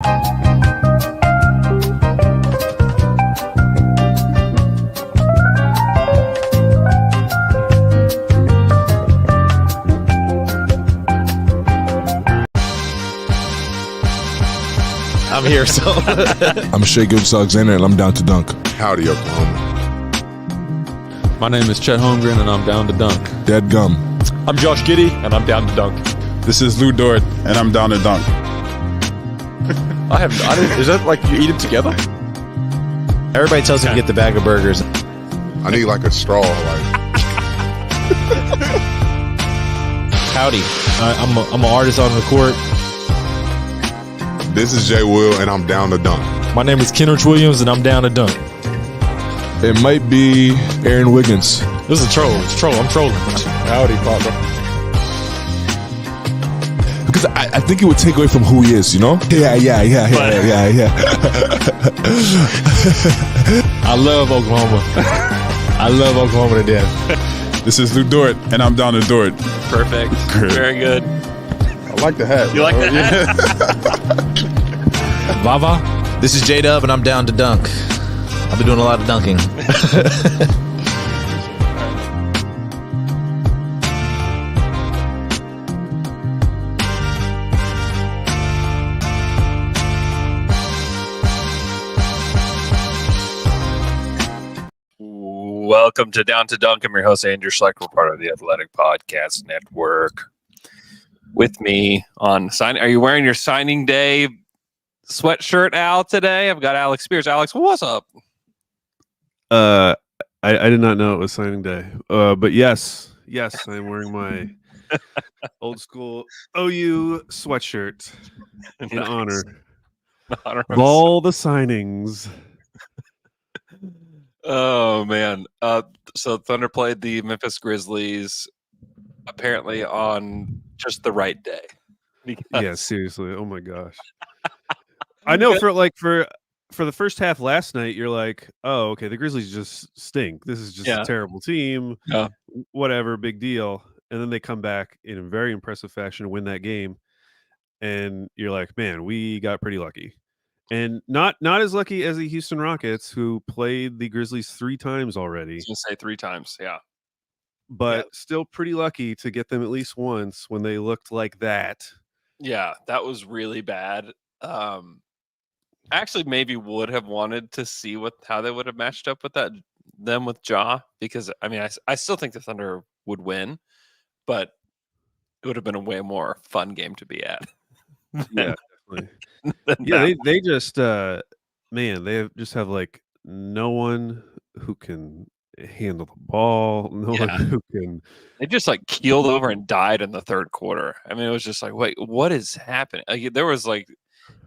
I'm here, so. I'm Shea Gilgeous-Alexander, and I'm down to dunk. Howdy, Oklahoma. My name is Chet Holmgren, and I'm down to dunk. Dead gum. I'm Josh Giddey, and I'm down to dunk. This is Lou Dort, and I'm down to dunk. Is that like you eat them together? Everybody tells him to get the bag of burgers. I need like a straw. Howdy. I'm an artist on the court. This is Jay Will, and I'm down to dunk. My name is Kenrich Williams, and I'm down to dunk. It might be Aaron Wiggins. This is a troll. It's a troll. I'm trolling. Howdy, Papa. Because I think it would take away from who he is, you know? Yeah. I love Oklahoma. I love Oklahoma to death. This is Lou Dort, and I'm down to Dort. Perfect. Great. Very good. I like the hat. You like the hat? Vava. This is J-Dub, and I'm down to dunk. I've been doing a lot of dunking. Welcome to Down to Dunk. I'm your host, Andrew Schlecht. We're part of the Athletic Podcast Network. With me on sign, are you wearing your signing day sweatshirt, Al, today? I've got Alex Speers. Alex, what's up? I did not know it was signing day. But yes, I'm wearing my old school OU sweatshirt in honor of all the signings. Oh man. So Thunder played the Memphis Grizzlies apparently on just the right day. Yeah, seriously. Oh my gosh. I know for the first half last night, you're like, oh, okay, the Grizzlies just stink. This is just a terrible team. Yeah. Whatever, big deal. And then they come back in a very impressive fashion to win that game. And you're like, man, we got pretty lucky. And not as lucky as the Houston Rockets, who played the Grizzlies 3 times already. I was going to say 3 times, yeah. But still pretty lucky to get them at least once when they looked like that. Yeah, that was really bad. Actually maybe would have wanted to see how they would have matched up with them with Ja, because I mean I still think the Thunder would win, but it would have been a way more fun game to be at. Yeah, definitely. They just they just have like no one who can handle the ball, no one who can. They just like keeled over and died in the third quarter. I mean, it was just like, wait, what is happening? Like, there was like,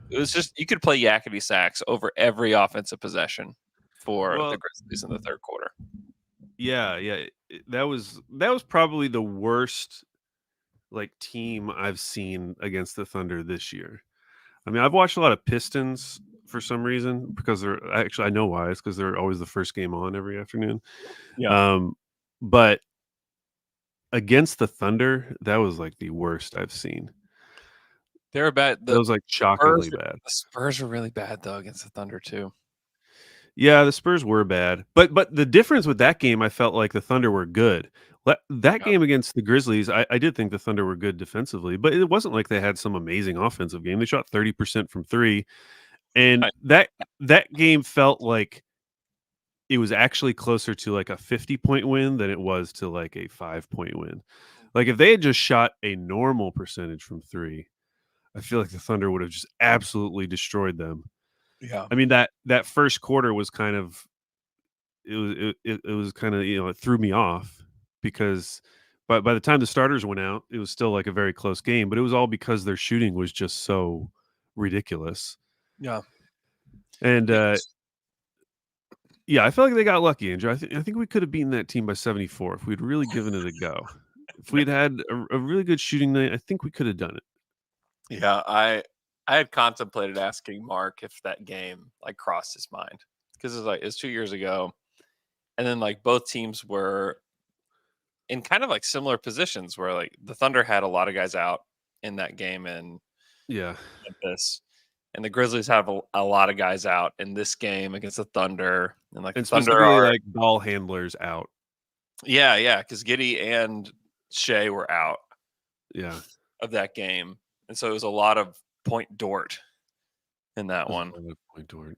it was just, you could play yakety sax over every offensive possession for the Grizzlies in the third quarter. Yeah. That was probably the worst like team I've seen against the Thunder this year. I mean, I've watched a lot of Pistons for some reason because I know why. It's because they're always the first game on every afternoon. Yeah. But against the Thunder, that was like the worst I've seen. They were bad. That was like shockingly bad. The Spurs were really bad though against the Thunder too. Yeah, the Spurs were bad, but the difference with that game, I felt like the Thunder were good. That game against the Grizzlies, I did think the Thunder were good defensively, but it wasn't like they had some amazing offensive game. They shot 30% from 3, and that game felt like it was actually closer to like a 50-point win than it was to like a 5-point win. Like if they had just shot a normal percentage from 3, I feel like the Thunder would have just absolutely destroyed them. Yeah. I mean, that first quarter was kind of it was kind of, it threw me off because by the time the starters went out, it was still like a very close game, but it was all because their shooting was just so ridiculous. Yeah. And I felt like they got lucky, Andrew. I think we could have beaten that team by 74 if we'd really given it a go. If we'd had a really good shooting night, I think we could have done it. Yeah, I had contemplated asking Mark if that game like crossed his mind because it's 2 years ago, and then like both teams were in kind of like similar positions where like the Thunder had a lot of guys out in that game and yeah, Memphis, and the Grizzlies have a lot of guys out in this game against the Thunder, and like And the Thunder specifically, are like ball handlers out. yeah, because Giddey and Shea were out Yeah. of that game, and so it was a lot of Point Dort in that one. Point Dort.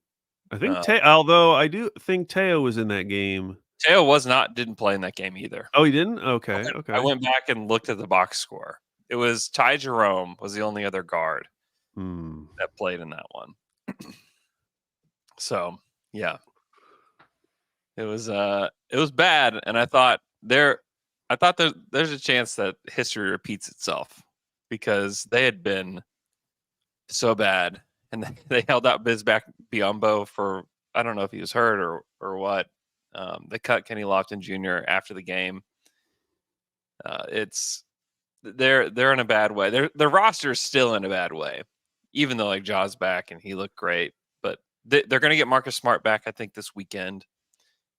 I think Uh, although I do think Teo was in that game. Teo didn't play in that game either. Oh, he didn't? Okay. I went back and looked at the box score. It was Ty Jerome was the only other guard that played in that one. So yeah, it was bad, and I thought there's a chance that history repeats itself because they had been so bad, and they held out Bizback Biyombo for, I don't know if he was hurt or what. They cut Kenny Lofton Jr. after the game. They're in a bad way. Their roster is still in a bad way, even though like Ja's back and he looked great. But they're going to get Marcus Smart back, I think, this weekend,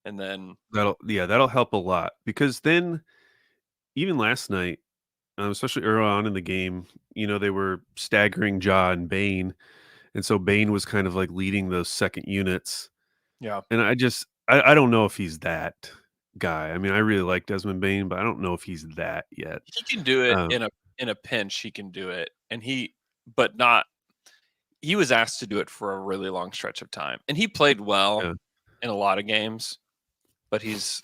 and then that'll help a lot because then even last night, especially early on in the game, they were staggering Ja and Bane, and so Bane was kind of like leading those second units. Yeah, and I don't know if he's that guy. I mean, I really like Desmond Bane, but I don't know if he's that yet. he can do it in a pinch. He can do it, and he was asked to do it for a really long stretch of time, and he played well in a lot of games, but he's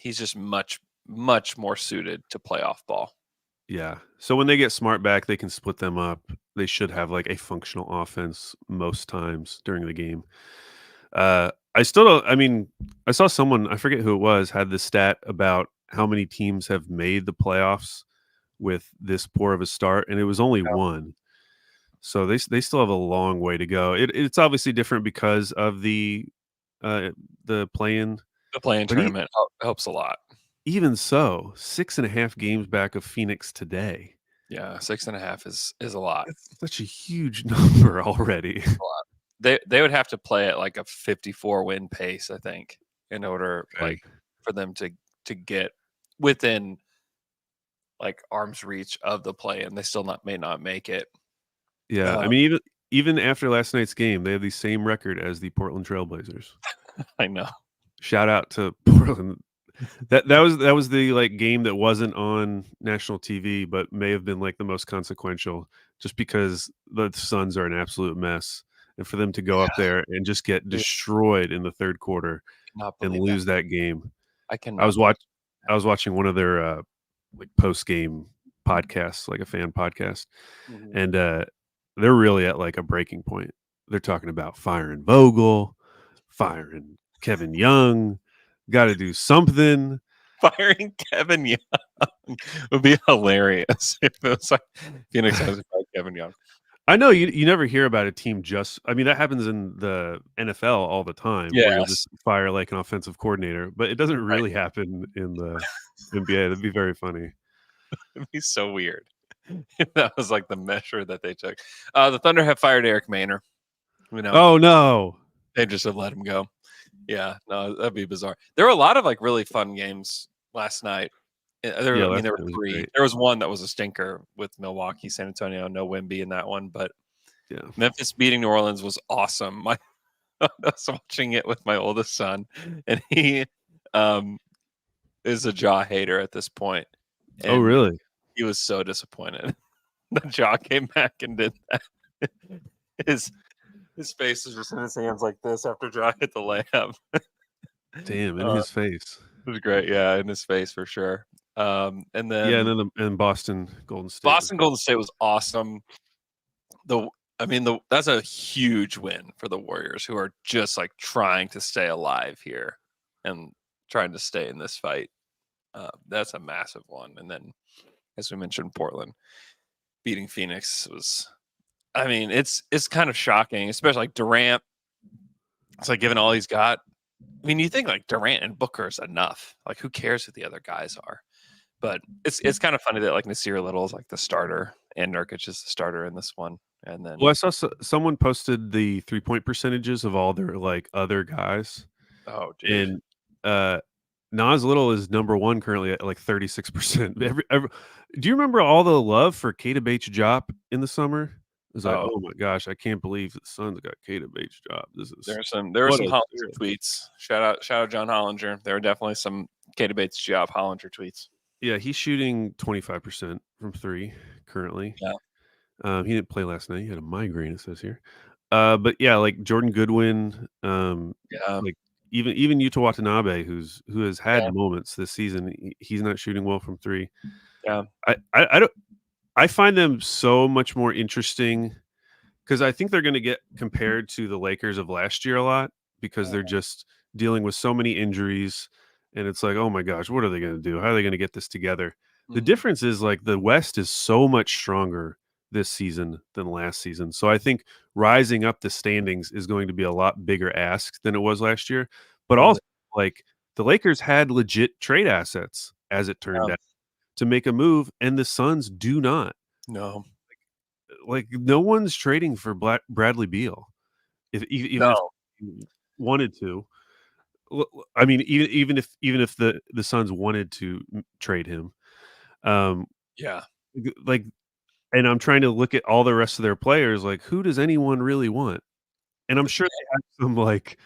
just much more suited to playoff ball. Yeah. So when they get Smart back, they can split them up. They should have like a functional offense most times during the game. I still don't. I mean, I saw someone, I forget who it was, had this stat about how many teams have made the playoffs with this poor of a start, and it was only one. So they still have a long way to go. It's obviously different because of the play-in. The play-in tournament helps a lot. Even so, 6.5 games back of Phoenix today. Yeah, 6.5 is a lot. It's such a huge number already. They would have to play at like a 54 win pace, I think, in order like for them to get within like arm's reach of the play, and they still may not make it. Yeah, I mean, even after last night's game, they have the same record as the Portland Trailblazers. I know. Shout out to Portland. That was the like game that wasn't on national TV, but may have been like the most consequential, just because the Suns are an absolute mess, and for them to go up there and just get destroyed in the third quarter and lose that game. I was watching one of their like post game podcasts, like a fan podcast, and they're really at like a breaking point. They're talking about firing Vogel, firing Kevin Young. Got to do something. Firing Kevin Young would be hilarious if it was like Phoenix has to fire Kevin Young. I know you never hear about a team I mean, that happens in the NFL all the time. Yes. Where you'll just fire like an offensive coordinator, but it doesn't really happen in the NBA. That'd be very funny. It'd be so weird if that was like the measure that they took. The Thunder have fired Eric Maynor. Oh no. They just have let him go. Yeah, no, that'd be bizarre. There were a lot of like really fun games last night. There were 3. Great. There was one that was a stinker with Milwaukee, San Antonio, no Wemby in that one, but Memphis beating New Orleans was awesome. I was watching it with my oldest son, and he is a Ja hater at this point. Oh, really? He was so disappointed that Ja came back and did that. His face is just in his hands like this after Ja hit the layup. Damn, in his face. It was great. Yeah, in his face for sure. And then Boston Golden State. Golden State was awesome. That's a huge win for the Warriors, who are just like trying to stay alive here and trying to stay in this fight. That's a massive one. And then, as we mentioned, Portland beating Phoenix was. I mean, it's kind of shocking, especially like Durant. It's like given all he's got. I mean, you think like Durant and Booker is enough. Like, who cares who the other guys are? But it's kind of funny that like Nasir Little is like the starter and Nurkic is the starter in this one. And then, I saw someone posted the 3-point percentages of all their like other guys. Oh, dude. And Nas Little is number 1 currently at like 36%. Do you remember all the love for Keita Bates-Diop in the summer? It's like, oh my gosh, I can't believe the Suns got Kata Bates' job. This is there were some Hollinger tweets. Shout out John Hollinger. There were definitely some Kata Bates job Hollinger tweets. Yeah, he's shooting 25% from 3 currently. Yeah. He didn't play last night. He had a migraine, it says here. But yeah, like Jordan Goodwin, like even Yuta Watanabe, who has had moments this season, he's not shooting well from 3. Yeah. I find them so much more interesting because I think they're going to get compared to the Lakers of last year a lot because they're just dealing with so many injuries, and it's like, oh my gosh, what are they going to do? How are they going to get this together? The difference is like the West is so much stronger this season than last season. So I think rising up the standings is going to be a lot bigger ask than it was last year. But also, like the Lakers had legit trade assets, as it turned out, to make a move, and the Suns do not. No. Like no one's trading for Bradley Beal. Even if he wanted to. I mean, even if the Suns wanted to trade him, like, and I'm trying to look at all the rest of their players. Like, who does anyone really want? And I'm sure they have some like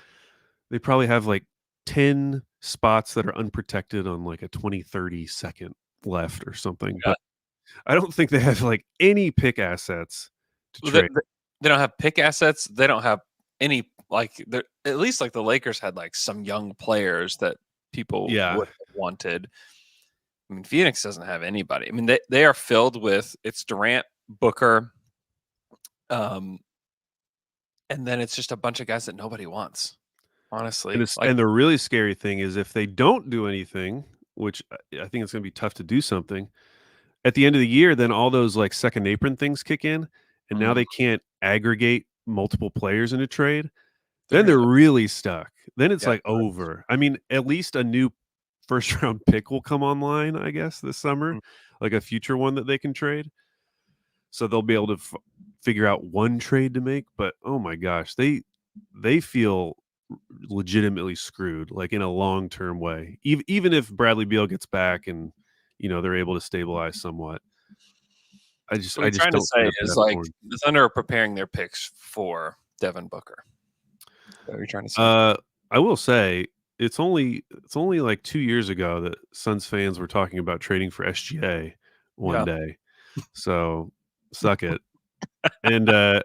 they probably have like 10 spots that are unprotected on like a 20-30 second left or something. But I don't think they have like any pick assets to trade. They don't have pick assets. They don't have any like. At least like the Lakers had like some young players that people would have wanted. I mean, Phoenix doesn't have anybody. I mean, they are filled with it's Durant, Booker, and then it's just a bunch of guys that nobody wants. Honestly, and the really scary thing is if they don't do anything, which I think it's going to be tough to do something at the end of the year, then all those like second apron things kick in, and now they can't aggregate multiple players in a trade. Then they're really stuck. Then it's like over. I mean, at least a new first round pick will come online, I guess, this summer, like a future one that they can trade. So they'll be able to figure out one trade to make. But oh my gosh, they feel legitimately screwed, like in a long term way. Even if Bradley Beal gets back and they're able to stabilize somewhat. I just trying to say is like the Thunder are preparing their picks for Devin Booker. What are you trying to say? I will say it's only like 2 years ago that Suns fans were talking about trading for SGA one day. So suck it. And the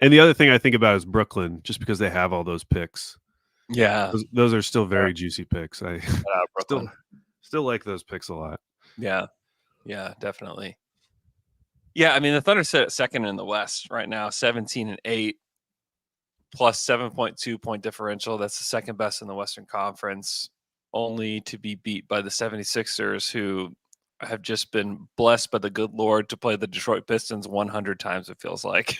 other thing I think about is Brooklyn, just because they have all those picks. Yeah, those are still very juicy picks. I still like those picks a lot. Yeah, definitely. Yeah, I mean the Thunder sit at second in the West right now, 17-8, plus 7.2 point differential. That's the second best in the Western Conference, only to be beat by the 76ers, who have just been blessed by the good Lord to play the Detroit Pistons 100 times, it feels like.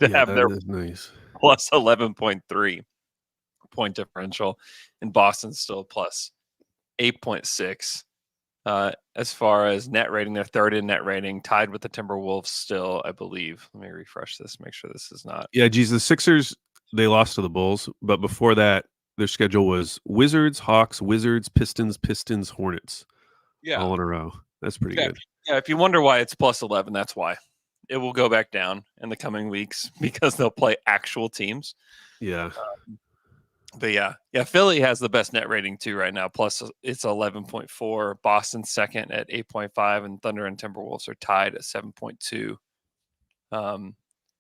Have their nice plus 11.3 point differential, and Boston's still plus 8.6. As far as net rating, they're third in net rating, tied with the Timberwolves still, I believe. Let me refresh this, make sure this is not. Yeah, geez, the Sixers, they lost to the Bulls, but before that, their schedule was Wizards, Hawks, Wizards, Pistons, Hornets. All in a row. That's pretty good. Yeah, if you wonder why it's plus 11, that's why. It will go back down in the coming weeks because they'll play actual teams. Yeah. But yeah, Philly has the best net rating too right now. Plus it's 11.4. Boston's second at 8.5, and Thunder and Timberwolves are tied at 7.2.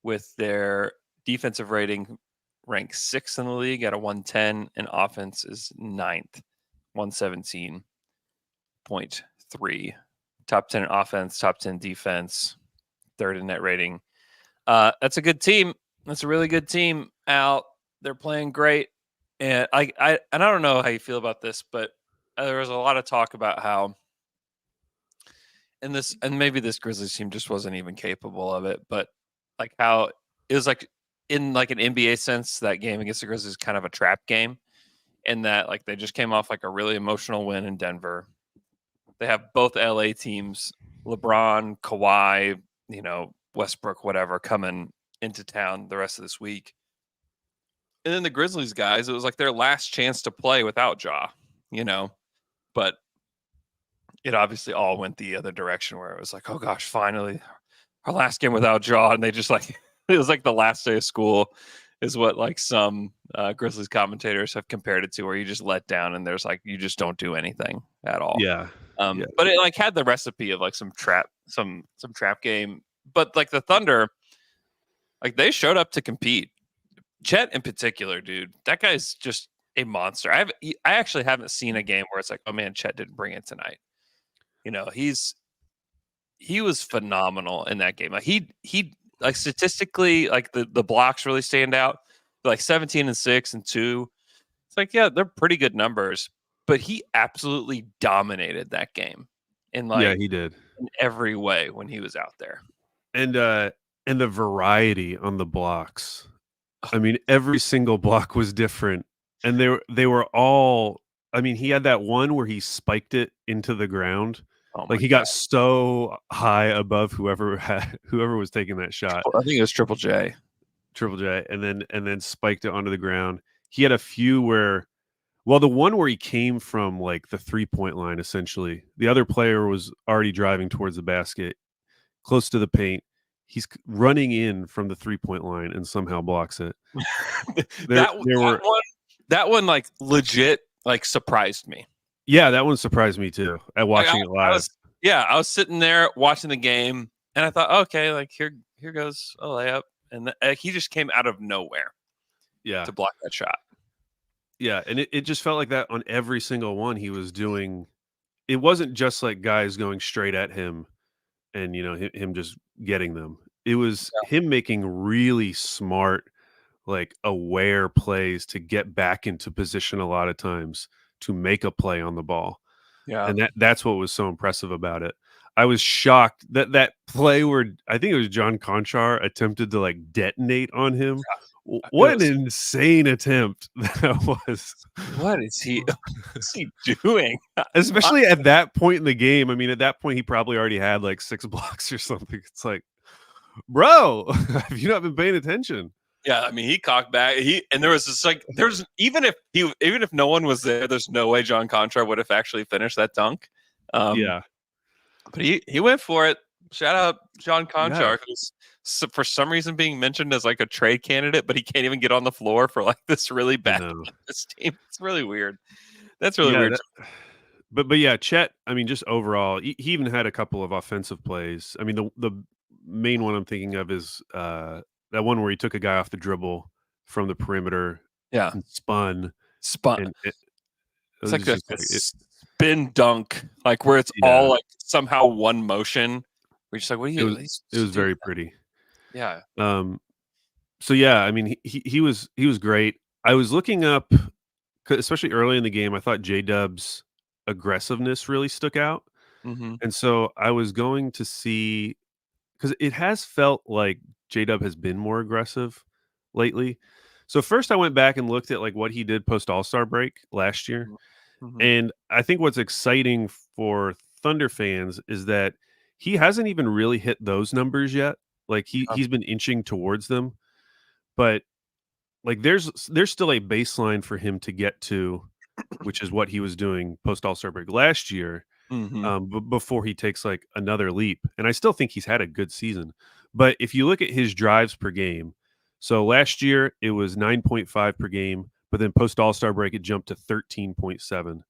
With their defensive rating ranked 6th in the league at a 110, and offense is 9th, 117.3. Top 10 in offense, top 10 defense, third in net rating. That's a good team. That's a really good team. Al, they're playing great. And I don't know how you feel about this, but there was a lot of talk about how, and maybe this Grizzlies team just wasn't even capable of it, but like how it was like in like an NBA sense, that game against the Grizzlies is kind of a trap game, in that like they just came off like a really emotional win in Denver. They have both LA teams, LeBron, Kawhi, Westbrook, whatever, coming into town the rest of this week. And then the Grizzlies guys, it was like their last chance to play without Ja, but it obviously all went the other direction where it was like, oh gosh, finally our last game without Jaw, and they just like it was like the last day of school, is what like some Grizzlies commentators have compared it to, where you just let down and there's like you just don't do anything at all. Yeah. But it like had the recipe of like some trap game. But like the Thunder, like they showed up to compete. Chet in particular, dude, that guy's just a monster. I actually haven't seen a game where it's like, oh man, Chet didn't bring it tonight. You know, he was phenomenal in that game. Like he like statistically, like the blocks really stand out. Like 17 and 6 and 2. It's like, yeah, they're pretty good numbers, but he absolutely dominated that game in like he did in every way when he was out there. And the variety on the blocks. I mean, every single block was different, and they were all. I mean, he had that one where he spiked it into the ground. Oh Like he got so high above whoever was taking that shot. I think it was Triple J, and then spiked it onto the ground. He had a few where, well, the one where he came from like the 3-point line, essentially, the other player was already driving towards the basket, close to the paint. He's running in from the 3-point line and somehow blocks it. That one like legit like surprised me. Yeah, that one surprised me too. At watching it live. I was sitting there watching the game, and I thought, okay, like here goes a layup, and he just came out of nowhere. Yeah, to block that shot. Yeah, and it just felt like that on every single one he was doing. It wasn't just like guys going straight at him, and him just getting them. It was him making really smart, like aware plays to get back into position a lot of times to make a play on the ball. Yeah. And that's what was so impressive about it. I was shocked that play where I think it was John Conchar attempted to like detonate on him. Yeah. What an insane attempt that was. What is he doing? Especially at that point in the game. I mean, at that point, he probably already had like 6 blocks or something. It's like, bro, have you not been paying attention? Yeah, I mean, he cocked back. And there was this like, even if no one was there, there's no way John Conchar would have actually finished that dunk. Yeah, but he went for it. Shout out John Conchar, who's for some reason being mentioned as like a trade candidate, but he can't even get on the floor for like this really bad this team. It's really weird. That's really weird. But yeah, Chet. I mean, just overall, he even had a couple of offensive plays. I mean, the main one I'm thinking of is that one where he took a guy off the dribble from the perimeter. Yeah, and spun. And it's like a spin dunk, like where it's all like somehow one motion. We're just like, what are you? It was very pretty. Yeah. So yeah, I mean, he was great. I was looking up, especially early in the game. I thought J-Dub's aggressiveness really stuck out, and so I was going to see, because it has felt like J-Dub has been more aggressive lately. So first, I went back and looked at like what he did post All-Star break last year, and I think what's exciting for Thunder fans is that he hasn't even really hit those numbers yet. Like he's been inching towards them, but like there's still a baseline for him to get to, which is what he was doing post All-Star break last year, before he takes like another leap. And I still think he's had a good season. But if you look at his drives per game, so last year it was 9.5 per game, but then post All-Star break it jumped to 13.7.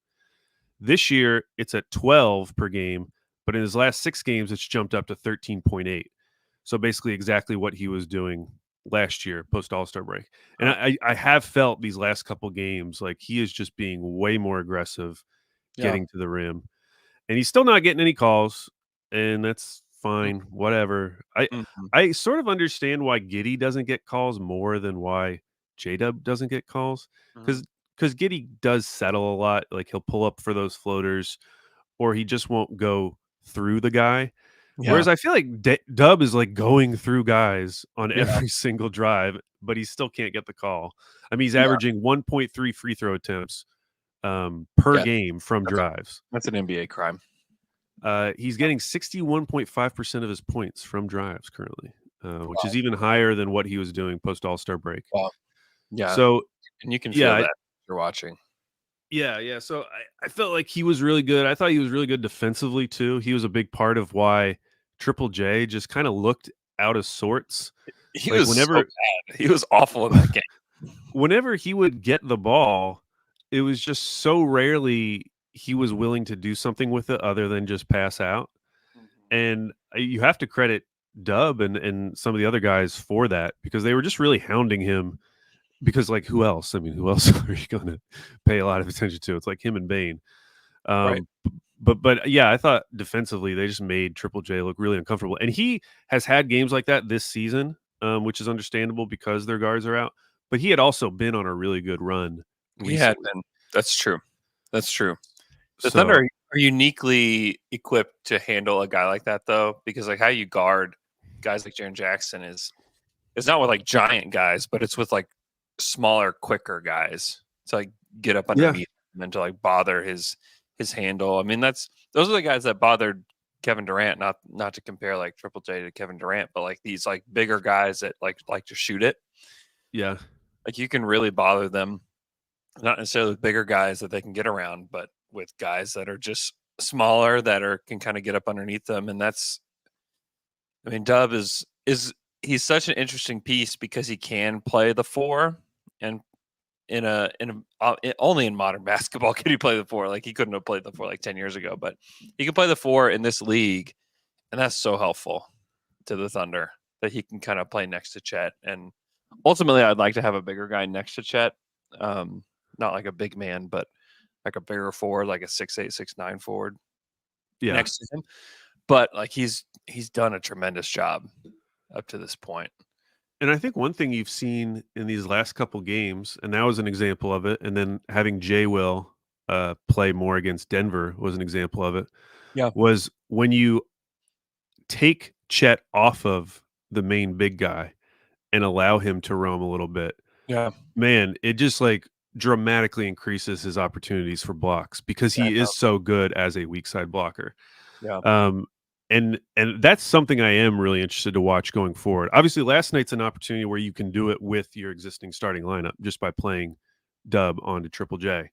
This year it's at 12 per game, but in his last 6 games it's jumped up to 13.8. So basically exactly what he was doing last year post All-Star break. And I have felt these last couple games like he is just being way more aggressive getting to the rim. And he's still not getting any calls, and that's fine, whatever. I sort of understand why Giddey doesn't get calls more than why J-Dub doesn't get calls, because Giddey does settle a lot. Like he'll pull up for those floaters, or he just won't go through the guy. Whereas I feel like Dub is like going through guys on every single drive, but he still can't get the call. I mean, he's averaging 1.3 free throw attempts per game from drives. That's an NBA crime. He's getting 61.5% of his points from drives currently, which is even higher than what he was doing post All-Star break. Wow. Yeah. So, and you can feel that you're watching. Yeah. So I felt like he was really good. I thought he was really good defensively too. He was a big part of why Triple J just kind of looked out of sorts. He Like was so whenever bad. He was awful in that game. whenever he would get the ball, it was just so rarely he was willing to do something with it other than just pass out. And you have to credit Dub and some of the other guys for that because they were just really hounding him. Because like who else? I mean, who else are you going to pay a lot of attention to? It's like him and Bane. Right. But yeah, I thought defensively they just made Triple J look really uncomfortable, and he has had games like that this season, which is understandable because their guards are out. But he had also been on a really good run He had recently. been. That's true. That's true. The So, Thunder are uniquely equipped to handle a guy like that, though, because like how you guard guys like Jaren Jackson is not with like giant guys, but it's with like smaller, quicker guys to like get up underneath him and to like bother his handle. I mean, those are the guys that bothered Kevin Durant. Not to compare like Triple J to Kevin Durant, but like these like bigger guys that like to shoot it. yeah, Like you can really bother them, not necessarily with bigger guys that they can get around, but with guys that are just smaller that can kind of get up underneath them. And I mean, Dub is he's such an interesting piece because he can play the 4, and only in modern basketball can he play the 4. Like he couldn't have played the 4 like 10 years ago, but he can play the 4 in this league, and that's so helpful to the Thunder that he can kind of play next to Chet. And ultimately, I'd like to have a bigger guy next to Chet, not like a big man, but like a bigger forward, like a 6'8", 6'9" forward next to him. But like he's done a tremendous job up to this point. And I think one thing you've seen in these last couple games, and that was an example of it, and then having Jay Will play more against Denver was an example of it. Yeah. Was when you take Chet off of the main big guy and allow him to roam a little bit. Yeah. Man, it just like dramatically increases his opportunities for blocks because he is so good as a weak side blocker. Yeah. And that's something I am really interested to watch going forward. Obviously, last night's an opportunity where you can do it with your existing starting lineup just by playing Dub onto Triple J.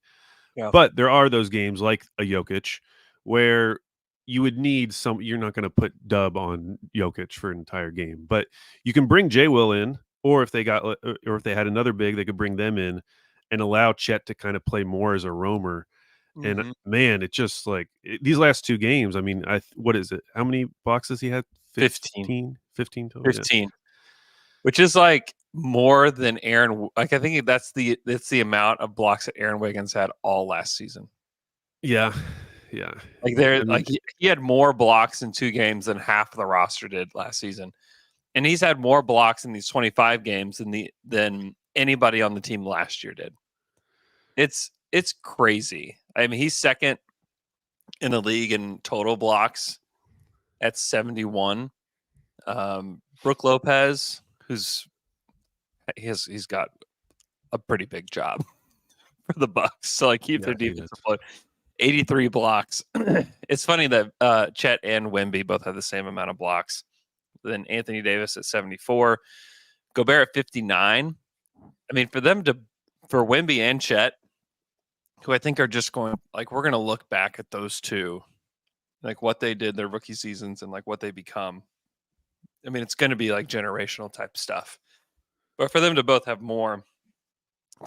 Yeah. But there are those games like a Jokic where you would need you're not going to put Dub on Jokic for an entire game, but you can bring J Will in, or if they had another big, they could bring them in and allow Chet to kind of play more as a roamer. And man, it just like these last 2 games. I mean, what is it? How many blocks has he had? 15 total. 15, yeah. Which is like more than Aaron. Like I think that's the amount of blocks that Aaron Wiggins had all last season. Yeah. Like he had more blocks in 2 games than half the roster did last season, and he's had more blocks in these 25 games than anybody on the team last year did. It's crazy. I mean, he's second in the league in total blocks at 71. Brook Lopez, he's got a pretty big job for the Bucks. So like keep their defense afloat. 83 blocks. It's funny that Chet and Wemby both have the same amount of blocks. Then Anthony Davis at 74, Gobert at 59. I mean, for Wemby and Chet, who I think are just going like we're going to look back at those two, like what they did their rookie seasons and like what they become. I mean, it's going to be like generational type stuff. But for them to both have more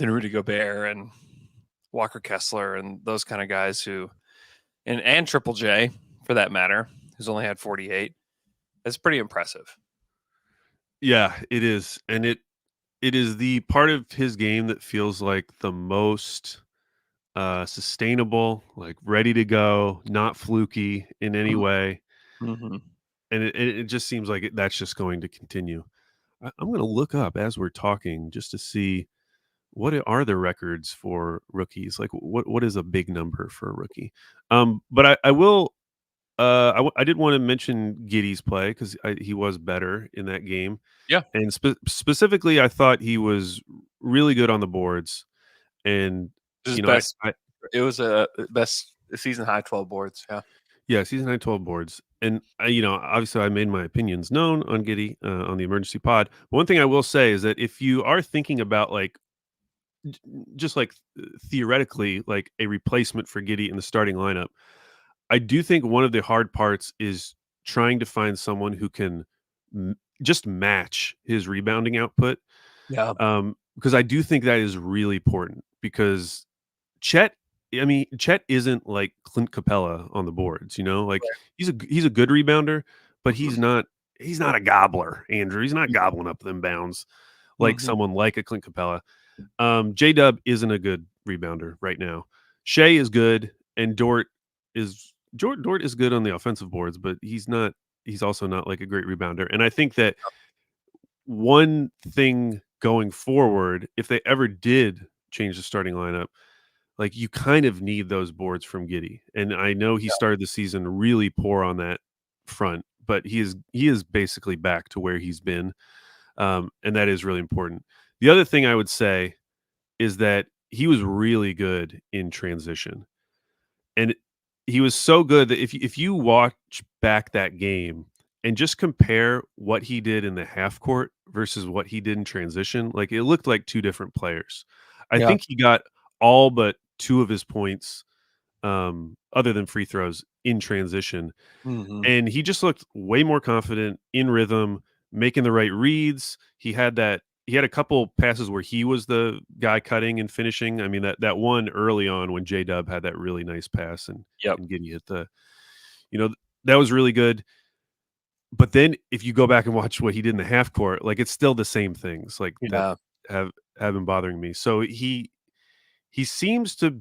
than Rudy Gobert and Walker Kessler and those kind of guys and Triple J for that matter, who's only had 48, it's pretty impressive. Yeah, it is. And it is the part of his game that feels like the most sustainable, like ready to go, not fluky in any way. Mm-hmm. And it just seems like that's just going to continue. I'm going to look up as we're talking just to see what are the records for rookies. Like what is a big number for a rookie? But I will. I did want to mention Giddey's play because he was better in that game. Yeah, and specifically, I thought he was really good on the boards. And it was a best season high 12 boards. Yeah, season high 12 boards. And obviously I made my opinions known on Giddey on the emergency pod. But one thing I will say is that if you are thinking about like just like theoretically like a replacement for Giddey in the starting lineup, I do think one of the hard parts is trying to find someone who can just match his rebounding output. Yeah. Because I do think that is really important because Chet isn't like Clint Capella on the boards, like he's a good rebounder, but he's not a gobbler, Andrew. He's not gobbling up them bounds like someone like a Clint Capella. J-Dub isn't a good rebounder right now. Shea is good, and Dort is good on the offensive boards, but he's also not like a great rebounder. And I think that one thing going forward, if they ever did change the starting lineup, like you kind of need those boards from Giddey. And I know he started the season really poor on that front, but he is basically back to where he's been. And that is really important. The other thing I would say is that he was really good in transition. And he was so good that if you watch back that game and just compare what he did in the half court versus what he did in transition, like it looked like two different players. I think he got all but two of his points, other than free throws, in transition. And he just looked way more confident, in rhythm, making the right reads. He had a couple passes where he was the guy cutting and finishing. I mean, that one early on when J-Dub had that really nice pass and Giddey hit that was really good. But then if you go back and watch what he did in the half court, like it's still the same things like that have been bothering me. So he seems to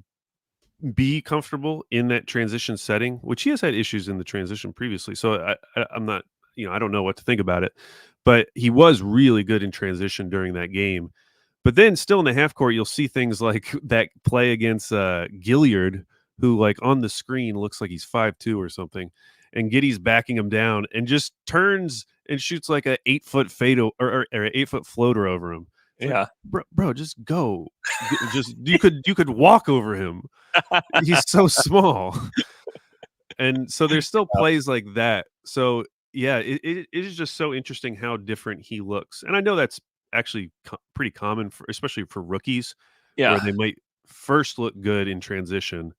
be comfortable in that transition setting, which he has had issues in the transition previously. So I'm not, I don't know what to think about it, but he was really good in transition during that game. But then still in the half court, you'll see things like that play against Gilliard, who like on the screen looks like he's 5'2" or something. And Giddey's backing him down and just turns and shoots like a 8-foot fade or an 8-foot floater over him. It's like, bro, just go. Just you could walk over him. He's so small. And so there's still plays like that. So yeah, it is just so interesting how different he looks. And I know that's actually pretty common especially for rookies, where they might first look good in transition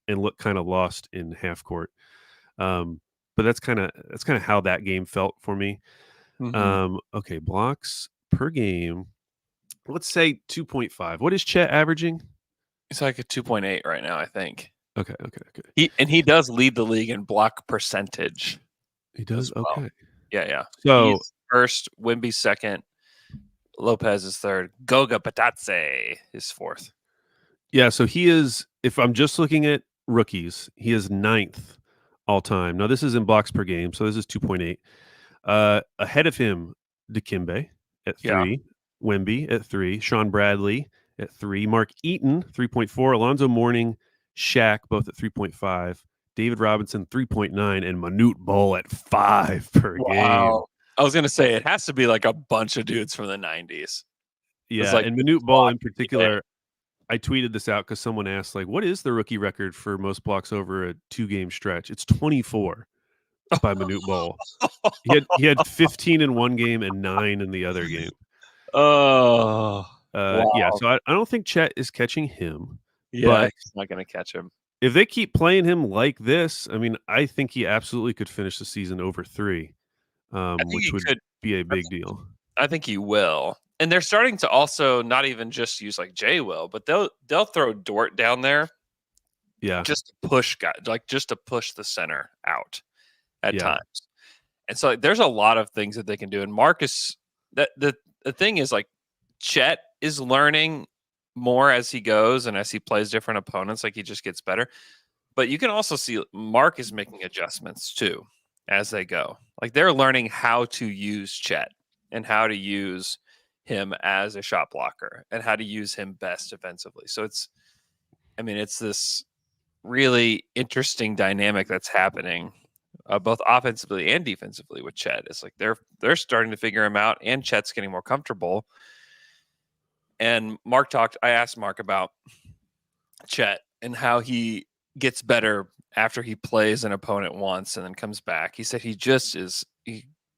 and look kind of lost in half court. But that's kind of how that game felt for me. Okay, blocks per game. Let's say 2.5. What is Chet averaging? It's like a 2.8 right now, I think. Okay. He does lead the league in block percentage. He does. Well. Okay. Yeah. So he's first, Wemby second, Lopez is third, Goga Batadze is fourth. Yeah, so he is, if I'm just looking at rookies, he is 9th all time. Now this is in blocks per game, so this is 2.8. Ahead of him, Dikembe at 3, Wemby at 3, Sean Bradley at 3, Mark Eaton 3.4, Alonzo Mourning, Shaq both at 3.5, David Robinson 3.9, and Manute Bol at 5 per game. I was gonna say it has to be like a bunch of dudes from the 90s. Yeah, and Manute Bol in particular. I tweeted this out because someone asked, like, what is the rookie record for most blocks over a 2-game stretch? It's 24 by Manute Bol. He had 15 in one game and 9 in the other game. Wow. Yeah. So I don't think Chet is catching him. Yeah, but he's not going to catch him. If they keep playing him like this, I mean, I think he absolutely could finish the season over 3, which would be a big deal. I think he will. And they're starting to also not even just use like Jay will, but they'll throw Dort down there. Yeah. Just to push guys, like just to push the center out at times. And so like, there's a lot of things that they can do. And Marcus, the thing is like Chet is learning more as he goes and as he plays different opponents, like he just gets better. But you can also see Mark is making adjustments too as they go. Like they're learning how to use Chet and how to use him as a shot blocker and how to use him best defensively. So it's this really interesting dynamic that's happening both offensively and defensively with Chet. It's like they're starting to figure him out, and Chet's getting more comfortable. And I asked Mark about Chet and how he gets better after he plays an opponent once and then comes back. He said he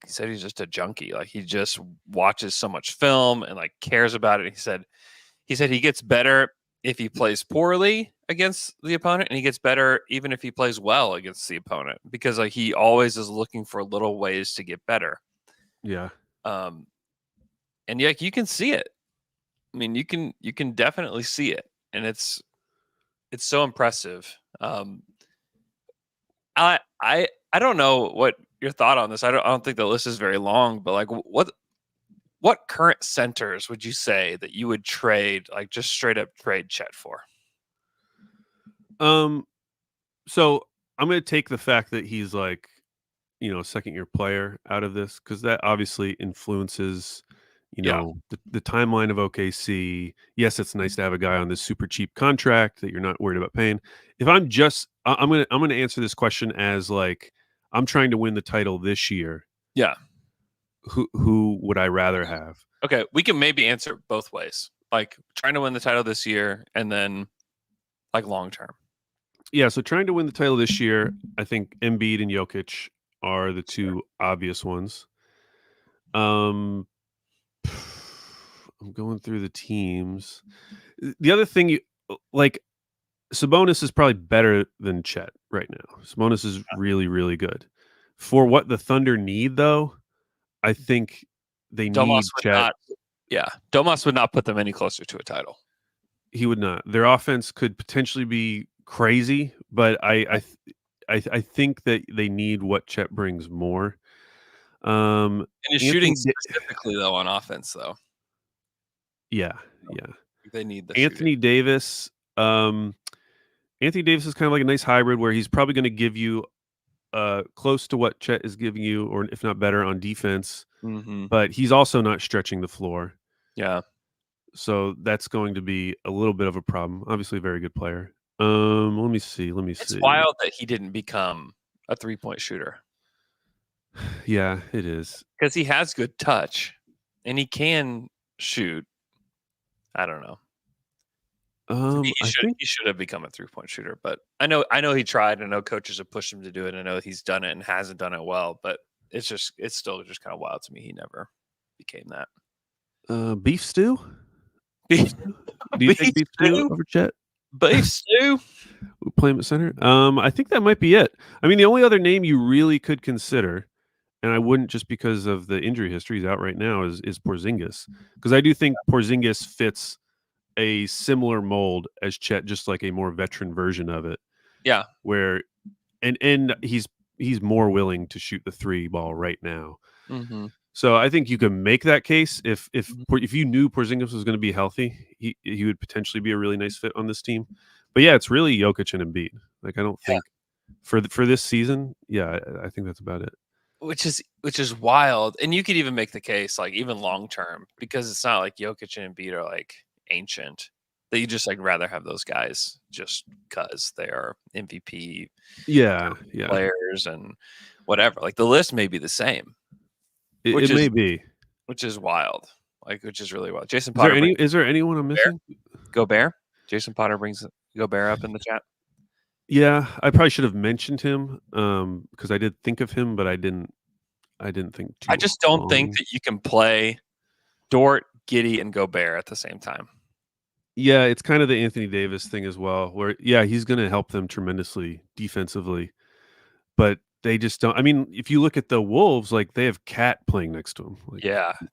said he's just a junkie. Like he just watches so much film and like cares about it. He said he gets better if he plays poorly against the opponent, and he gets better even if he plays well against the opponent, because like he always is looking for little ways to get better. Yeah. And yeah, you can see it. I mean, you can definitely see it, and it's so impressive. I don't know what your thought on this. I don't think the list is very long, but like what current centers would you say that you would trade, like just straight up trade Chet for? So I'm going to take the fact that he's like, second year player out of this, because that obviously influences, Yeah. the timeline of OKC. Yes, it's nice to have a guy on this super cheap contract that you're not worried about paying. If I'm just, I'm gonna answer this question as like, I'm trying to win the title this year. Yeah. Who would I rather have? Okay, we can maybe answer it both ways. Like trying to win the title this year, and then like long term. Yeah, so trying to win the title this year, I think Embiid and Jokic are the two obvious ones. I'm going through the teams. The other thing, like Sabonis is probably better than Chet right now. Sabonis is really, really good. For what the Thunder need, though, I think they need Domas would Chet. not. Yeah, Domas would not put them any closer to a title. He would not. Their offense could potentially be crazy, but I think that they need what Chet brings more. And his shooting specifically, though, on offense, though. Yeah. They need the Anthony shooting. Davis. Anthony Davis is kind of like a nice hybrid where he's probably going to give you close to what Chet is giving you, or if not better, on defense. Mm-hmm. But he's also not stretching the floor. Yeah. So that's going to be a little bit of a problem. Obviously, a very good player. Let me see. It's wild that he didn't become a 3-point shooter. Yeah, it is. Because he has good touch and he can shoot. I don't know. He should have become a 3-point shooter, but I know he tried. I know coaches have pushed him to do it. I know he's done it and hasn't done it well, but it's still just kind of wild to me. He never became that. Beef stew? Do you think beef stew over Chet? Beef stew? We play him at center. I think that might be it. I mean, the only other name you really could consider, and I wouldn't just because of the injury history, he's out right now, is Porzingis, because I do think Porzingis fits a similar mold as Chet, just like a more veteran version of it. Yeah, where and he's more willing to shoot the 3 ball right now. Mm-hmm. So I think you can make that case if you knew Porzingis was going to be healthy, he would potentially be a really nice fit on this team. But yeah, it's really Jokic and Embiid. Like I don't think for this season, yeah, I think that's about it. Which is wild, and you could even make the case like even long term, because it's not like Jokic and Embiid are like ancient, that you just like rather have those guys just because they are MVP players and whatever. Like the list may be the same. It may be, which is wild. Like, which is really wild. Jason Potter. Is there anyone I'm missing? Gobert. Jason Potter brings Gobert up in the chat. Yeah, I probably should have mentioned him because I did think of him, but I didn't think too. I just don't think that you can play Dort, Giddey, and Gobert at the same time. Yeah, it's kind of the Anthony Davis thing as well, where he's going to help them tremendously defensively, but they just don't. I mean, if you look at the Wolves, like they have Cat playing next to him. Like,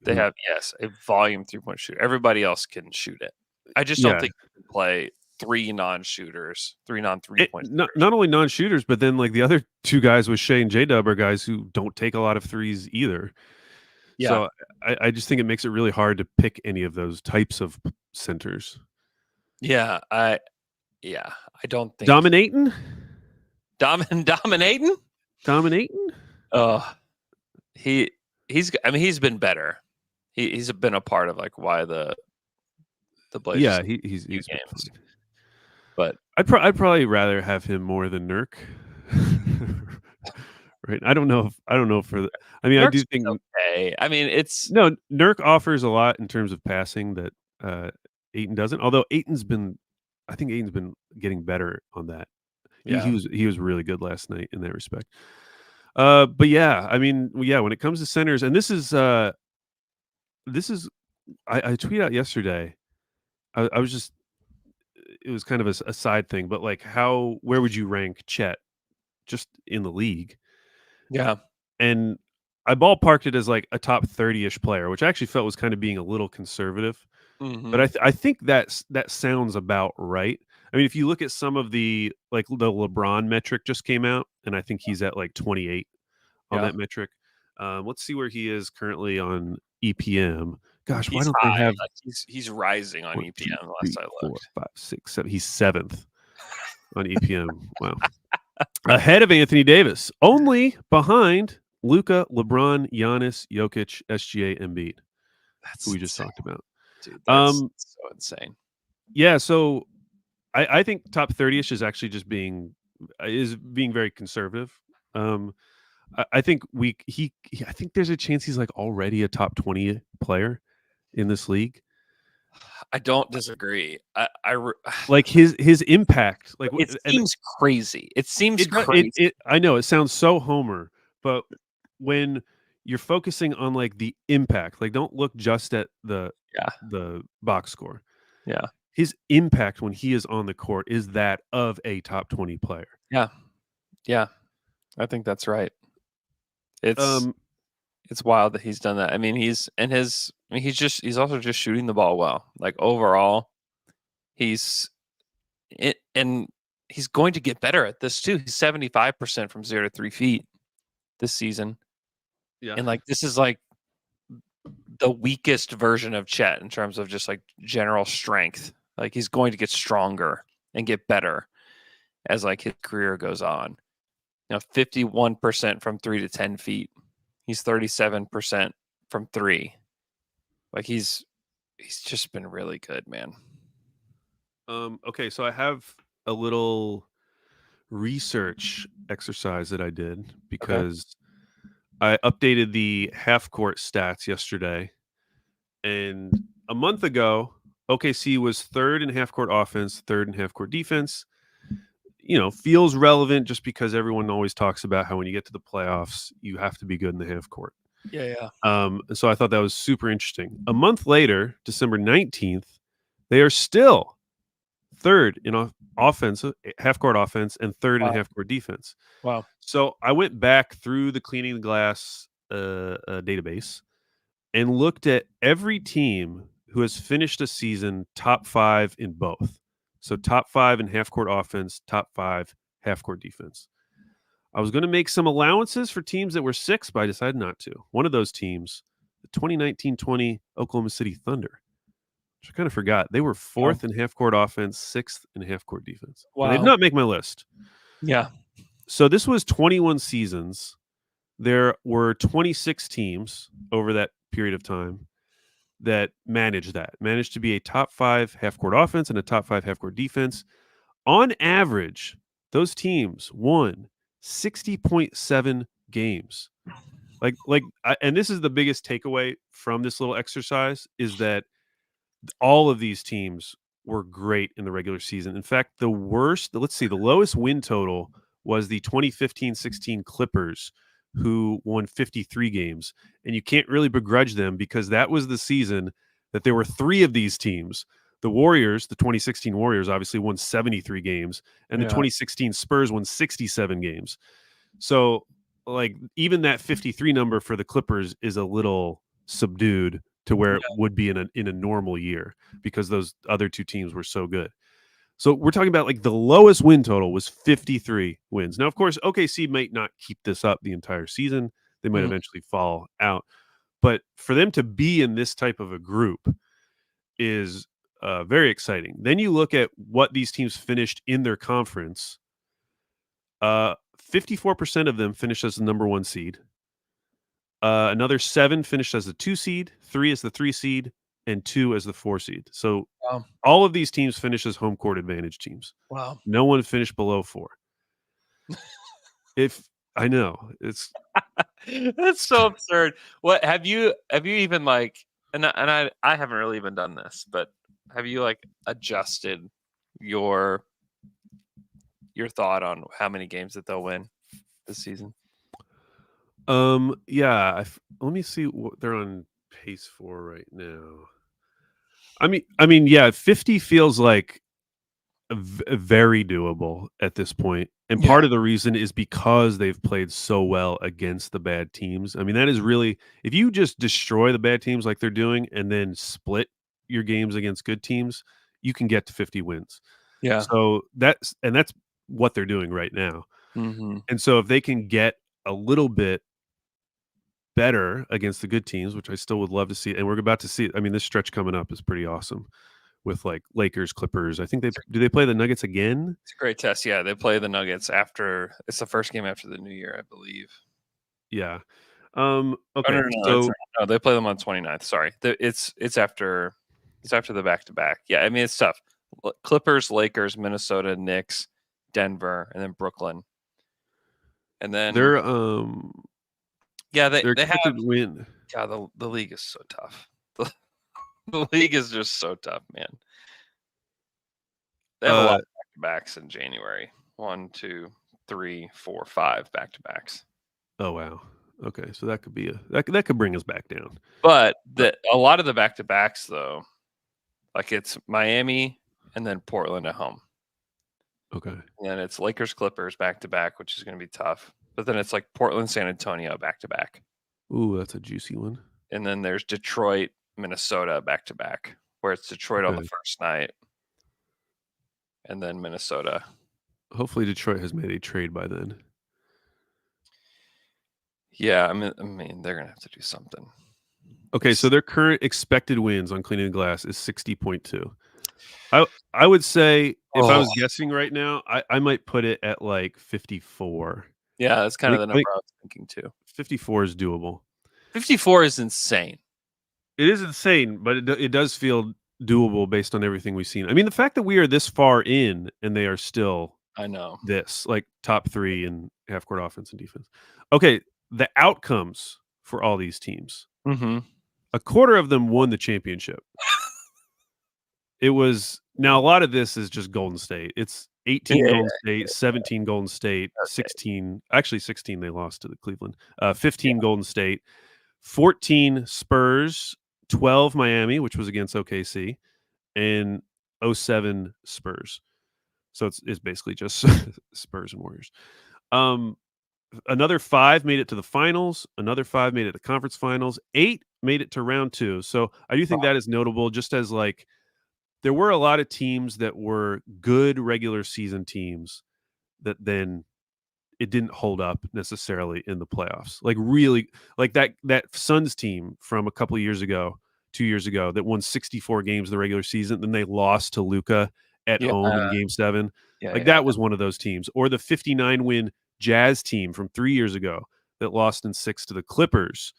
they have a volume 3-point shooter. Everybody else can shoot it. I just don't think you can play 3 non-shooters, 3 non-3-point. Not only non-shooters, but then like the other 2 guys with Shea and J-Dub are guys who don't take a lot of threes either. Yeah. So I just think it makes it really hard to pick any of those types of centers. Yeah, I don't think dominating. Oh, he's been better. He's been a part of like why the Blazers. Yeah, he's games. But I'd probably rather have him more than Nurk. Right? I don't know. I Nurk's I do think okay. I mean, Nurk offers a lot in terms of passing that Ayton doesn't. Although I think Ayton's been getting better on that. Yeah. He was really good last night in that respect. But yeah, I mean, when it comes to centers, and this is I tweeted out yesterday. I was just it was kind of a side thing, but like where would you rank Chet just in the league? Yeah. And I ballparked it as like a top 30-ish player, which I actually felt was kind of being a little conservative. Mhm. But I think that sounds about right. I mean, if you look at some of the like the LeBron metric just came out, and I think he's at like 28 on Yeah. that metric. Let's see where he is currently on EPM. Gosh, why He's don't they high. have Like he's rising on 1, 2, EPM last 3, I 4, looked. 5, 6, 7? He's 7th on EPM. Wow, ahead of Anthony Davis, only behind Luka, LeBron, Giannis, Jokic, SGA, Embiid, That's who we just insane. talked about. Dude, that's so insane. Yeah, so I think top 30ish is actually just being very conservative. I think I think there's a chance he's like already a top 20 player in this league. I don't disagree. Like his impact, like It and seems crazy. It seems it crazy. I know it sounds so homer, but when you're focusing on like the impact, like don't look just at the box score. Yeah. His impact when he is on the court is that of a top 20 player. Yeah. Yeah. I think that's right. It's wild that he's done that. I mean, he's also just shooting the ball well. Like overall, he's going to get better at this too. He's 75% from 0 to 3 feet this season. Yeah. And like this is like the weakest version of Chet in terms of just like general strength. Like he's going to get stronger and get better as like his career goes on. 51% from 3 to 10 feet. He's 37% from 3. Like he's just been really good, man. Okay, so I have a little research exercise that I did because I updated the half court stats yesterday. And a month ago, OKC was third in half court offense, third in half court defense. Feels relevant just because everyone always talks about how when you get to the playoffs, you have to be good in the half court. Yeah. So I thought that was super interesting. A month later, December 19th, they are still third in offense, half court offense, and third in half court defense. Wow. So I went back through the Cleaning the Glass database and looked at every team who has finished a season top 5 in both. So top 5 in half court offense, top 5 half court defense. I was going to make some allowances for teams that were 6, but I decided not to. One of those teams, the 2019-20 Oklahoma City Thunder, which I kind of forgot. They were 4th in half court offense, 6th in half court defense. Wow. They did not make my list. Yeah. So this was 21 seasons. There were 26 teams over that period of time that managed to be a top 5 half court offense and a top 5 half court defense. On average, those teams won 60.7 games. And this is the biggest takeaway from this little exercise is that all of these teams were great in the regular season. In fact, the lowest win total was the 2015-16 Clippers, who won 53 games. And you can't really begrudge them because that was the season that there were 3 of these teams. The Warriors, the 2016 Warriors, obviously won 73 games, and the 2016 Spurs won 67 games. So, like, even that 53 number for the Clippers is a little subdued to where it would be in a normal year because those other 2 teams were so good. So we're talking about like the lowest win total was 53 wins. Now, of course, OKC might not keep this up the entire season. They might eventually fall out. But for them to be in this type of a group is very exciting. Then you look at what these teams finished in their conference. 54% of them finished as the number 1 seed. Another 7 finished as the 2 seed, 3 as the 3 seed, and 2 as the 4 seed. So all of these teams finished as home court advantage teams. Wow. No one finished below 4. I know it's that's so absurd. What have you even like? And I haven't really even done this, but have you like adjusted your thought on how many games that they'll win this season? Yeah. Let me see what they're on pace for right now. I mean, yeah, 50 feels like very doable at this point. And part of the reason is because they've played so well against the bad teams. I mean, that is really, if you just destroy the bad teams like they're doing and then split your games against good teams, you can get to 50 wins. Yeah. So that's what they're doing right now. Mm-hmm. And so if they can get a little bit better against the good teams, which I still would love to see, and we're about to see, I mean, this stretch coming up is pretty awesome with like Lakers, Clippers. I think they play the Nuggets again? It's a great test. Yeah, they play the Nuggets after. It's the first game after the New Year, I believe. Yeah. Oh, Okay. no, they play them on 29th. Sorry, it's after the back-to-back. Yeah, I mean it's tough. Clippers, Lakers, Minnesota, Knicks, Denver, and then Brooklyn. And then they're they have expected to win. God, the league is so tough. The league is just so tough, man. They have a lot of back-to-backs in January. 1, 2, 3, 4, 5 back-to-backs. Oh wow. Okay, so that could be that could bring us back down. But a lot of the back-to-backs though, like it's Miami and then Portland at home. Okay. And then it's Lakers Clippers back-to-back, which is going to be tough. But then it's like Portland San Antonio back-to-back. Ooh, that's a juicy one. And then there's Detroit Minnesota back-to-back, where it's Detroit on the first night and then Minnesota. Hopefully Detroit has made a trade by then. Yeah, I mean they're going to have to do something. Okay, so their current expected wins on cleaning the glass is 60.2. I would say if I was guessing right now, I might put it at like 54. Yeah, that's kind of the number I was thinking too. 54 is doable. 54 is insane. It is insane, but it does feel doable based on everything we've seen. I mean, the fact that we are this far in and they are still this, like top 3 in half-court offense and defense. Okay, the outcomes for all these teams. Mm-hmm. A quarter of them won the championship. It was now a lot of this is just Golden State. It's 18 Golden State, 17 Golden State, 16 they lost to the Cleveland. 15 Golden State, 14 Spurs, 12 Miami, which was against OKC, and 07 Spurs. So it's basically just Spurs and Warriors. Another 5 made it to the finals. Another 5 made it to the conference finals. 8 made it to round 2. So I do think that is notable, just as like there were a lot of teams that were good regular season teams that then it didn't hold up necessarily in the playoffs. Like really, like that Suns team from a couple of years ago, 2 years ago, that won 64 games in the regular season. Then they lost to Luka at home in Game 7. That was one of those teams. Or the 59-win Jazz team from 3 years ago that lost in 6 to the Clippers.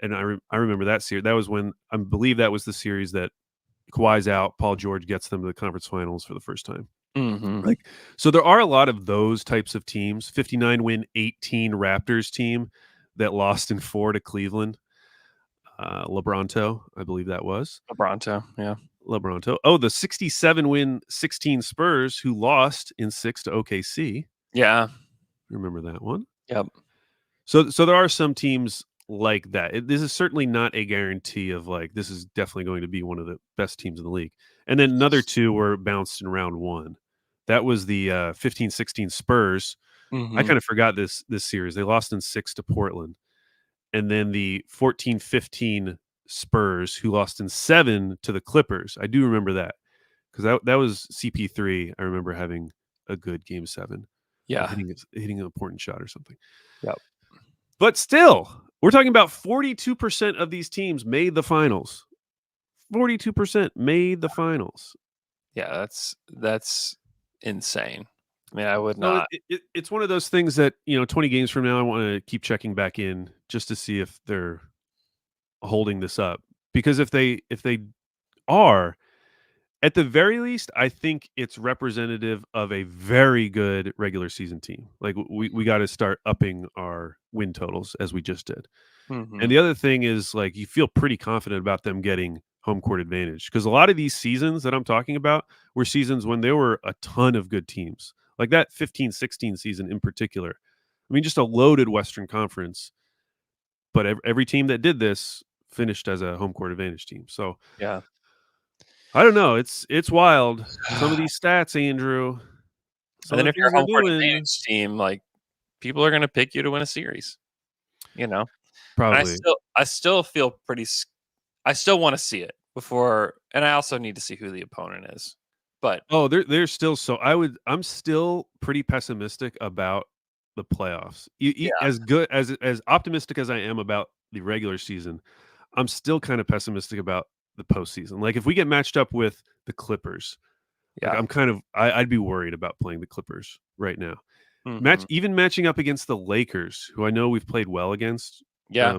And I remember that series. That was when I believe that was the series that Kawhi's out, Paul George gets them to the conference finals for the first time. Mm-hmm. Like, so there are a lot of those types of teams. 59-win 18 Raptors team that lost in 4 to Cleveland. LeBronto, I believe that was. LeBronto, yeah. LeBronto. Oh, the 67-win 16 Spurs who lost in 6 to OKC. Yeah. Remember that one? Yep. So there are some teams like that. This is certainly not a guarantee of like this is definitely going to be one of the best teams in the league. And then another 2 were bounced in round 1. That was the 15-16 Spurs. Mm-hmm. I kind of forgot this series. They lost in 6 to Portland. And then the 14-15 Spurs who lost in 7 to the Clippers. I do remember that because that was CP3. I remember having a good game 7. Yeah. Hitting an important shot or something. Yep. But still, we're talking about 42% of these teams made the finals. 42% made the finals. Yeah, that's insane. I mean, I would not. It's one of those things that, 20 games from now, I want to keep checking back in just to see if they're holding this up. Because if they are, at the very least, I think it's representative of a very good regular season team. Like we got to start upping our win totals as we just did. Mm-hmm. And the other thing is like you feel pretty confident about them getting home court advantage because a lot of these seasons that I'm talking about were seasons when there were a ton of good teams. Like that 15-16 season in particular. I mean, just a loaded Western Conference. But every team that did this finished as a home court advantage team. So yeah. I don't know. It's wild. Some of these stats, Andrew. Some And then of if the you're a things they're home court doing. advantage team, like people are going to pick you to win a series. And Probably. I still feel pretty. I still want to see it before, and I also need to see who the opponent is. But Oh, they're still so. I'm still pretty pessimistic about the playoffs. As good as optimistic as I am about the regular season, I'm still kind of pessimistic about the postseason. Like if we get matched up with the Clippers, like yeah, I'd be worried about playing the Clippers right now. mhm. Even matching up against the Lakers, who I know we've played well against. Yeah,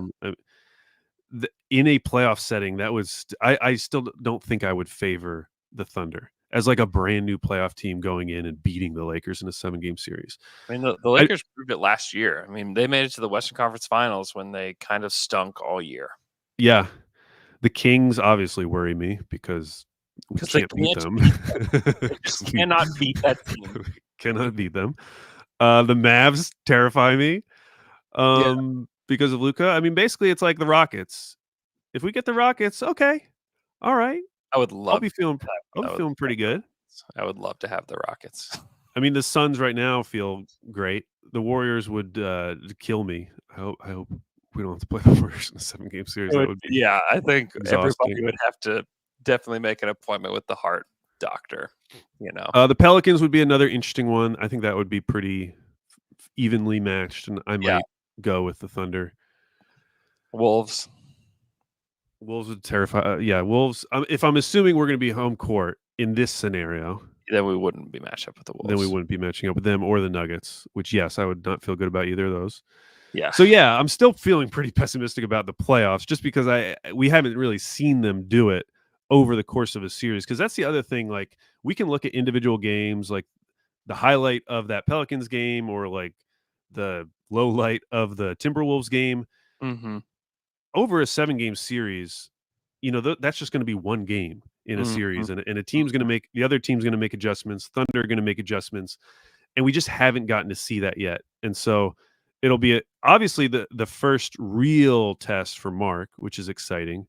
In a playoff setting, that was I still don't think I would favor the Thunder as like a brand new playoff team going in and beating the Lakers in a 7-game series. I mean the Lakers proved it last year. I mean they made it to the Western Conference Finals when they kind of stunk all year Yeah, the Kings obviously worry me because we because they can't beat them. They just cannot beat that team. We cannot beat them. The Mavs terrify me Yeah, because of Luka. I mean, basically, it's like the Rockets. If we get the Rockets, okay, all right, I would I'll love. be feeling pretty good. I would love to have the Rockets. I mean, the Suns right now feel great. The Warriors would kill me. I hope we don't have to play the Warriors in a 7-game series. That would be Yeah, I think exhausting. everybody would have to definitely make an appointment with the heart doctor. The Pelicans would be another interesting one. I think that would be pretty evenly matched, and I might go with the Thunder. Wolves Would terrify. Yeah, Wolves. If I'm assuming we're going to be home court in this scenario, then we wouldn't be matched up with the Wolves. then we wouldn't be matching up with them or the Nuggets. Which, yes, I would not feel good about either of those. Yeah. So yeah, I'm still feeling pretty pessimistic about the playoffs, just because we haven't really seen them do it over the course of a series. Because that's the other thing. Like we can look at individual games, like the highlight of that Pelicans game, or like the low light of the Timberwolves game. Mm-hmm. Over a 7-game series, that's just going to be one game in a series, and a team's going to make the other team's going to make adjustments. Thunder are going to make adjustments, and we just haven't gotten to see that yet. And so it'll be obviously the first real test for Mark, which is exciting.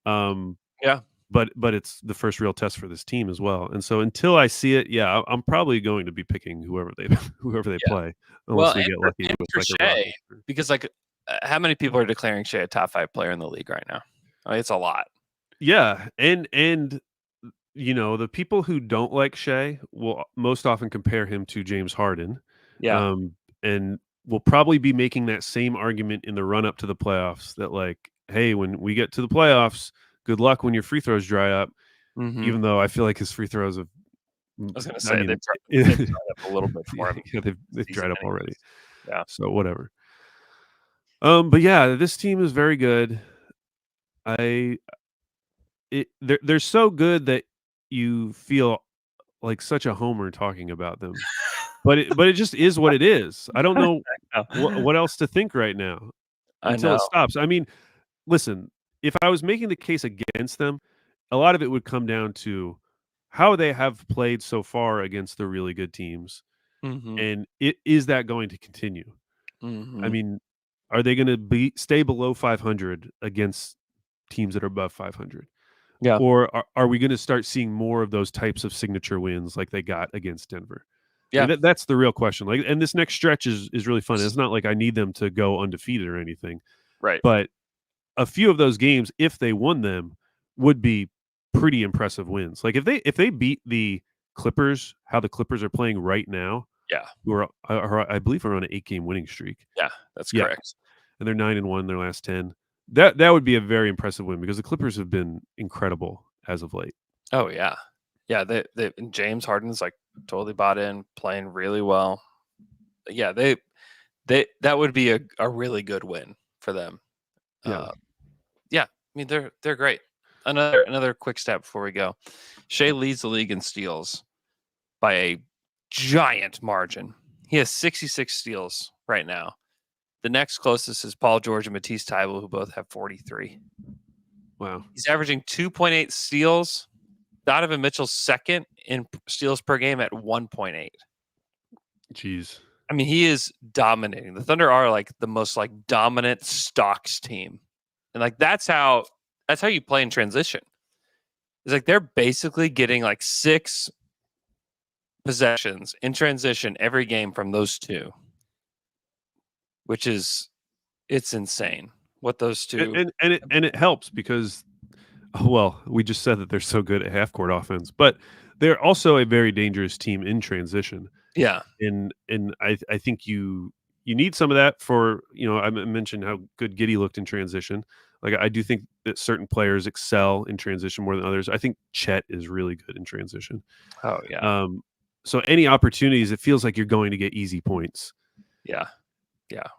Yeah, but it's the first real test for this team as well. And so until I see it, yeah, I'm probably going to be picking whoever they play, unless we get lucky with for like Shea, because how many people are declaring Shea a top 5 player in the league right now? It's a lot. Yeah, and the people who don't like Shea will most often compare him to James Harden. Yeah. And we'll probably be making that same argument in the run up to the playoffs that like, hey, when we get to the playoffs, good luck when your free throws dry up. Mm-hmm. Even though I feel like his free throws have, I was going to say they've dried up a little bit for him. Yeah, they've dried up already. Yeah. So whatever. But yeah, this team is very good. They're so good that you feel like such a homer talking about them, but it just is what it is. I don't know what else to think right now until it stops. I mean, listen, if I was making the case against them, a lot of it would come down to how they have played so far against the really good teams, and is that going to continue? I mean, are they going to stay below 500 against teams that are above 500? Yeah. Or are we going to start seeing more of those types of signature wins like they got against Denver? Yeah. I mean, that's the real question. Like, and this next stretch is really fun. It's not like I need them to go undefeated or anything. Right. But a few of those games, if they won them, would be pretty impressive wins. Like if they beat the Clippers, how the Clippers are playing right now. Yeah. Who are I believe are on an 8-game winning streak. Yeah, that's correct. And they're 9-1 in their last 10. That would be a very impressive win because the Clippers have been incredible as of late. Oh yeah, yeah. They James Harden's like totally bought in, playing really well. Yeah, that would be a really good win for them. Yeah. I mean they're great. Another quick step before we go. Shea leads the league in steals by a giant margin. He has 66 steals right now. The next closest is Paul George and Matisse Thybulle, who both have 43. Wow. He's averaging 2.8 steals. Donovan Mitchell's second in steals per game at 1.8. Jeez. I mean, he is dominating. The Thunder are like the most like dominant stocks team. And like that's how you play in transition. is like they're basically getting like 6 possessions in transition every game from those two, which is it's insane what those two. And it helps because, well, we just said that they're so good at half court offense, but they're also a very dangerous team in transition. Yeah, And I think you need some of that for, I mentioned how good Giddey looked in transition. Like I do think that certain players excel in transition more than others. I think Chet is really good in transition. oh yeah, So any opportunities, it feels like you're going to get easy points. yeah,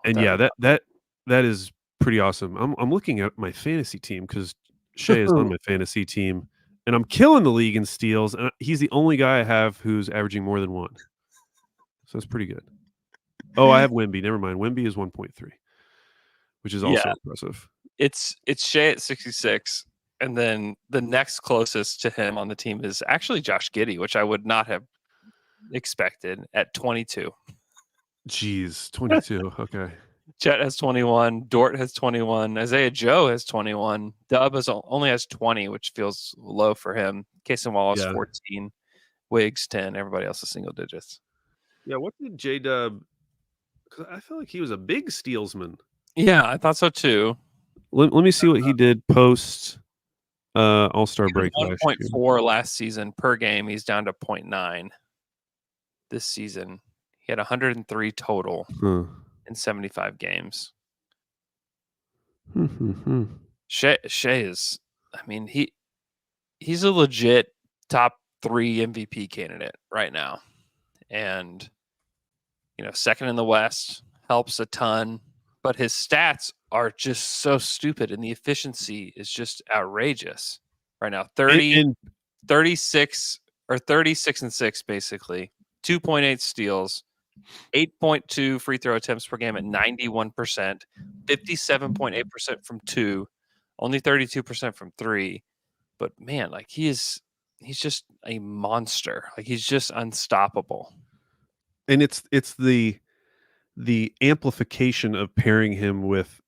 And without a that is pretty awesome. I'm looking at my fantasy team because Shea is on my fantasy team, and I'm killing the league in steals. And he's the only guy I have who's averaging more than 1. So it's pretty good. Oh, I have Wemby. Never mind. Wemby is 1.3, which is also Yeah. impressive. It's Shea at 66, and then the next closest to him on the team is actually Josh Giddey, which I would not have expected at 22. Jeez, 22. Okay. Chet has 21. Dort has 21. Isaiah Joe has 21. Dub only has 20, which feels low for him. Casey Wallace 14. Wiggs 10. Everybody else is single digits. Yeah. What did J-Dub? Because I feel like he was a big stealsman. Yeah, I thought so too. Let me see what he did post All-Star break. 1.4 last season per game. He's down to 0.9 this season. He had 103 total in 75 games. Shea is, I mean, he's a legit top 3 MVP candidate right now. And, second in the West, helps a ton. But his stats are just so stupid, and the efficiency is just outrageous right now. 36 and 6, basically. 2.8 steals, 8.2 free throw attempts per game at 91%, 57.8% from 2, only 32% from 3. But man, like he's just a monster. Like he's just unstoppable. And it's the amplification of pairing him with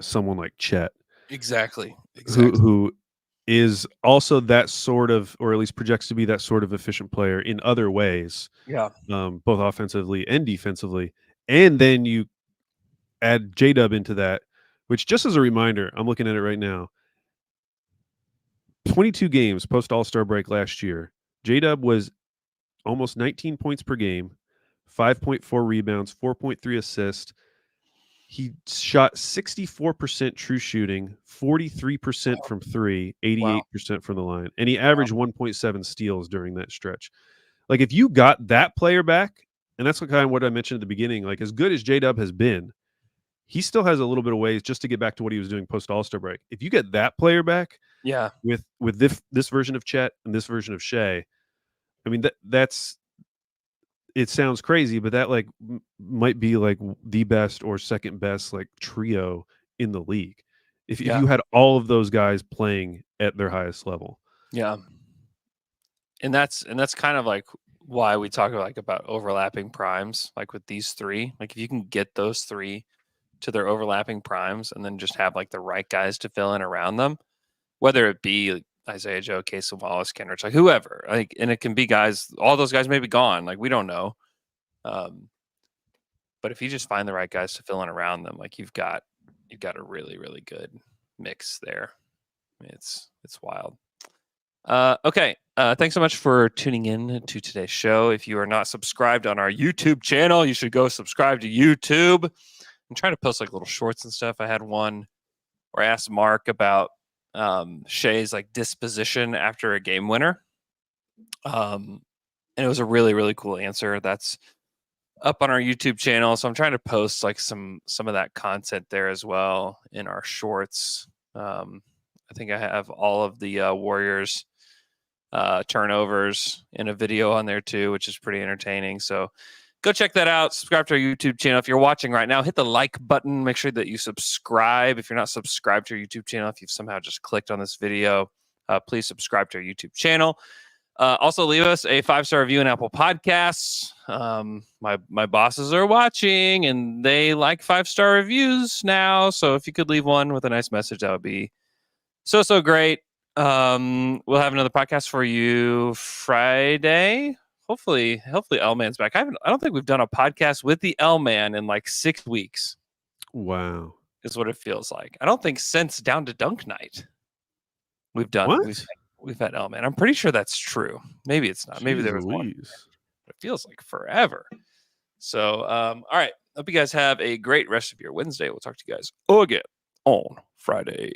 someone like Chet. Exactly. Who is also that sort of, or at least projects to be that sort of efficient player in other ways. Yeah. Both offensively and defensively. And then you add J-Dub into that, which, just as a reminder, I'm looking at it right now. 22 games post All-Star break last year. J-Dub was almost 19 points per game, 5.4 rebounds, 4.3 assists. He shot 64% true shooting, 43% from 3, 88% from the line. And he averaged 1.7 steals during that stretch. Like, if you got that player back, and that's what I mentioned at the beginning, like, as good as J-Dub has been, he still has a little bit of ways just to get back to what he was doing post All-Star break. If you get that player back, with this version of Chet and this version of Shea, I mean, that's it sounds crazy, but that might be like the best or second best like trio in the league. If you had all of those guys playing at their highest level. Yeah. And that's kind of like why we talk about overlapping primes, like with these 3. Like if you can get those 3 to their overlapping primes and then just have like the right guys to fill in around them, whether it be like Isaiah Joe, Casey Wallace, Kenrich, like whoever, like, and it can be guys, all those guys may be gone. Like we don't know. But if you just find the right guys to fill in around them, like you've got a really, really good mix there. I mean, it's wild. Okay. Thanks so much for tuning in to today's show. If you are not subscribed on our YouTube channel, you should go subscribe to YouTube. I'm trying to post like little shorts and stuff. I had one where I asked Mark about Shea's like disposition after a game winner. And it was a really, really cool answer. That's up on our YouTube channel. So I'm trying to post like some of that content there as well in our shorts. I think I have all of the Warriors turnovers in a video on there too, which is pretty entertaining. So go check that out. Subscribe to our YouTube channel. If you're watching right now, hit the like button. Make sure that you subscribe. If you're not subscribed to our YouTube channel, if you've somehow just clicked on this video, please subscribe to our YouTube channel. Also, leave us a 5-star review in Apple Podcasts. My bosses are watching, and they like 5-star reviews now. So if you could leave one with a nice message, that would be so great. We'll have another podcast for you Friday. Hopefully L-Man's back. I don't think we've done a podcast with the L-Man in like 6 weeks. Wow. Is what it feels like. I don't think since Down to Dunk night we've done What? we've had L-Man. I'm pretty sure that's true. Maybe it's not. Maybe Jeez there was one. Louise. But it feels like forever. So, all right. Hope you guys have a great rest of your Wednesday. We'll talk to you guys again on Friday.